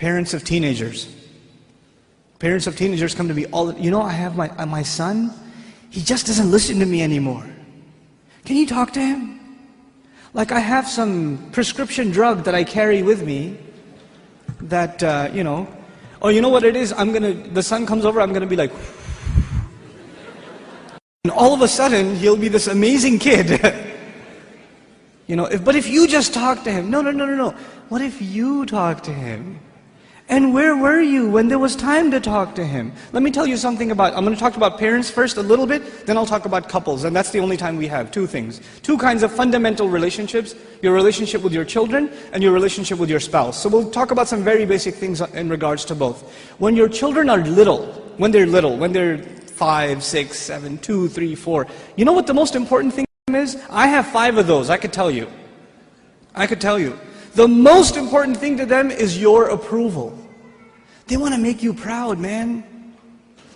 Parents of teenagers. Parents of teenagers come to me all the time. You know, I have my son, he just doesn't listen to me anymore. Can you talk to him? Like I have some prescription drug that I carry with me that, you know, or you know what it is? The son comes over, I'm gonna be like, and all of a sudden, he'll be this amazing kid. You know, but if you just talk to him, no. What if you talk to him? And where were you when there was time to talk to him? Let me tell you something about, I'm going to talk about parents first a little bit, then I'll talk about couples, and that's the only time we have. Two things. Two kinds of fundamental relationships, your relationship with your children and your relationship with your spouse. So we'll talk about some very basic things in regards to both. When your children are little, when they're 5, 6, 7, 2, 3, 4, you know what the most important thing is? I have 5 of those, I could tell you. The most important thing to them is your approval. They want to make you proud, man.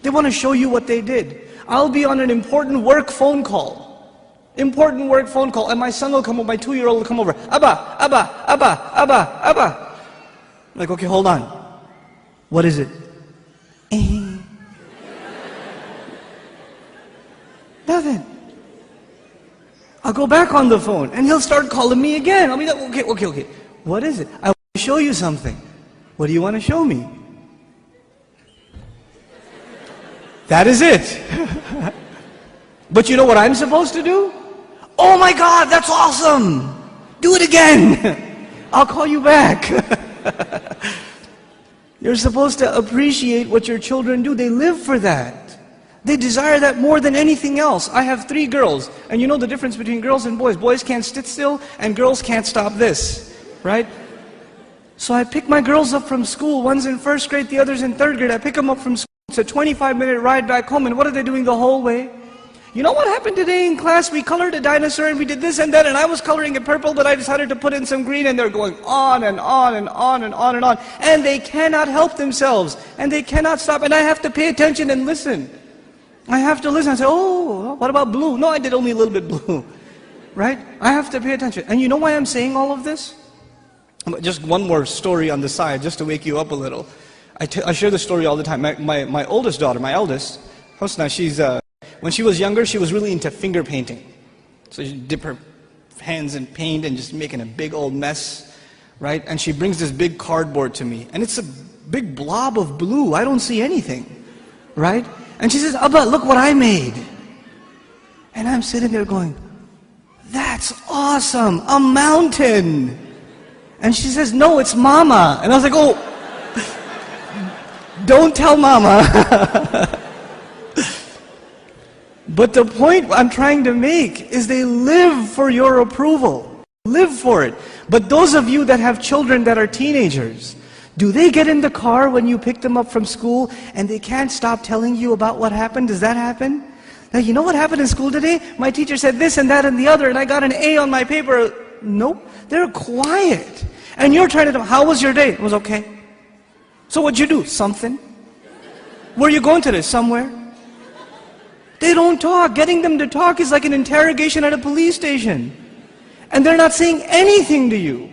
They want to show you what they did. I'll be on an important work phone call. And my son will come over, my 2-year-old will come over. Abba. I'm like, okay, hold on. What is it? Nothing. I'll go back on the phone and he'll start calling me again. I'll be like, okay. What is it? I want to show you something. What do you want to show me? That is it. But you know what I'm supposed to do? Oh my God, that's awesome. Do it again. I'll call you back. You're supposed to appreciate what your children do. They live for that. They desire that more than anything else. I have 3 girls, and you know the difference between girls and boys. Boys can't sit still, and girls can't stop this, right? So I pick my girls up from school. One's in 1st grade, the other's in 3rd grade. I pick them up from school. It's a 25-minute ride back home, and what are they doing the whole way? You know what happened today in class? We colored a dinosaur, and we did this and that, and I was coloring it purple, but I decided to put in some green, and they're going on and on and on and on and on. And they cannot help themselves, and they cannot stop, and I have to pay attention and listen. I have to listen and say, oh, what about blue? No, I did only a little bit blue, right? I have to pay attention. And you know why I'm saying all of this? Just one more story on the side, just to wake you up a little. I share this story all the time. My oldest daughter, my eldest, Hosna, when she was younger, she was really into finger painting. So she'd dip her hands in paint and just making a big old mess, right? And she brings this big cardboard to me, and it's a big blob of blue. I don't see anything, right? And she says, Abba, look what I made. And I'm sitting there going, that's awesome, a mountain. And she says, no, it's Mama. And I was like, oh, don't tell Mama. But the point I'm trying to make is they live for your approval. Live for it. But those of you that have children that are teenagers, do they get in the car when you pick them up from school and they can't stop telling you about what happened? Does that happen? Now, you know what happened in school today? My teacher said this and that and the other, and I got an A on my paper. Nope. They're quiet. And you're trying to tell them, how was your day? It was okay. So what'd you do? Something. Where are you going today? Somewhere. They don't talk. Getting them to talk is like an interrogation at a police station. And they're not saying anything to you.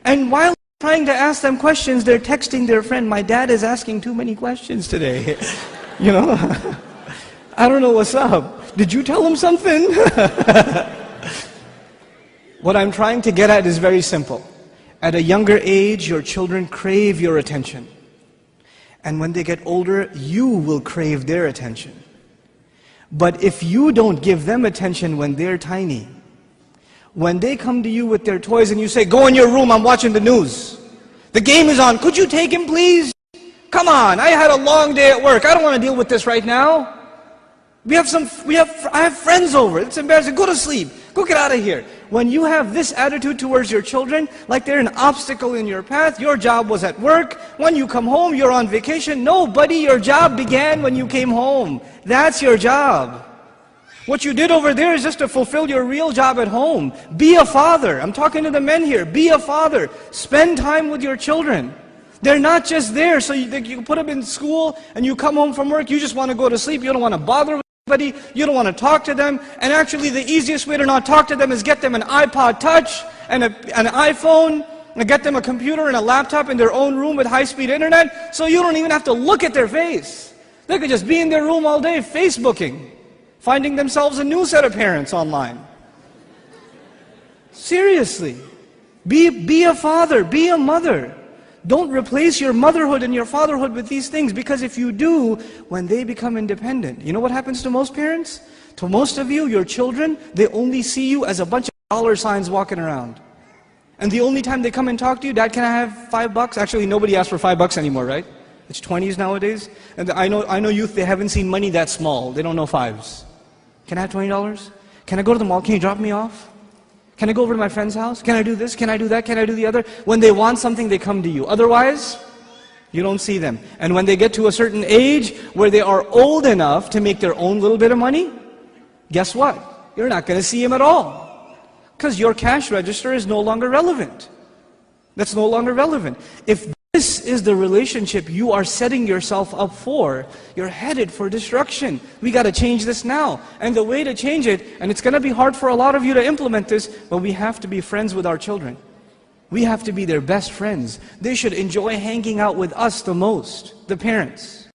And while trying to ask them questions, they're texting their friend, my dad is asking too many questions today. You know? I don't know what's up. Did you tell him something? What I'm trying to get at is very simple. At a younger age, your children crave your attention. And when they get older, you will crave their attention. But if you don't give them attention when they're tiny, when they come to you with their toys and you say, go in your room, I'm watching the news. The game is on, could you take him please? Come on, I had a long day at work. I don't want to deal with this right now. I have friends over. It's embarrassing. Go to sleep. Go get out of here. When you have this attitude towards your children, like they're an obstacle in your path, your job was at work. When you come home, you're on vacation. No, buddy, your job began when you came home. That's your job. What you did over there is just to fulfill your real job at home. Be a father. I'm talking to the men here. Be a father. Spend time with your children. They're not just there so you put them in school and you come home from work, you just want to go to sleep. You don't want to bother with anybody. You don't want to talk to them. And actually the easiest way to not talk to them is get them an iPod Touch and an iPhone. and get them a computer and a laptop in their own room with high-speed internet, so you don't even have to look at their face. They could just be in their room all day Facebooking, finding themselves a new set of parents online. Seriously. Be a father, be a mother. Don't replace your motherhood and your fatherhood with these things, because if you do, when they become independent, you know what happens to most parents? To most of you, your children, they only see you as a bunch of dollar signs walking around. And the only time they come and talk to you, Dad, can I have $5? Actually, nobody asks for $5 anymore, right? It's 20s nowadays. And I know youth, they haven't seen money that small. They don't know fives. Can I have $20? Can I go to the mall? Can you drop me off? Can I go over to my friend's house? Can I do this? Can I do that? Can I do the other? When they want something, they come to you. Otherwise, you don't see them. And when they get to a certain age where they are old enough to make their own little bit of money, guess what? You're not going to see them at all. Because your cash register is no longer relevant. That's no longer relevant. If this is the relationship you are setting yourself up for, you're headed for destruction. We got to change this now. And the way to change it, and it's going to be hard for a lot of you to implement this, but we have to be friends with our children. We have to be their best friends. They should enjoy hanging out with us the most, the parents.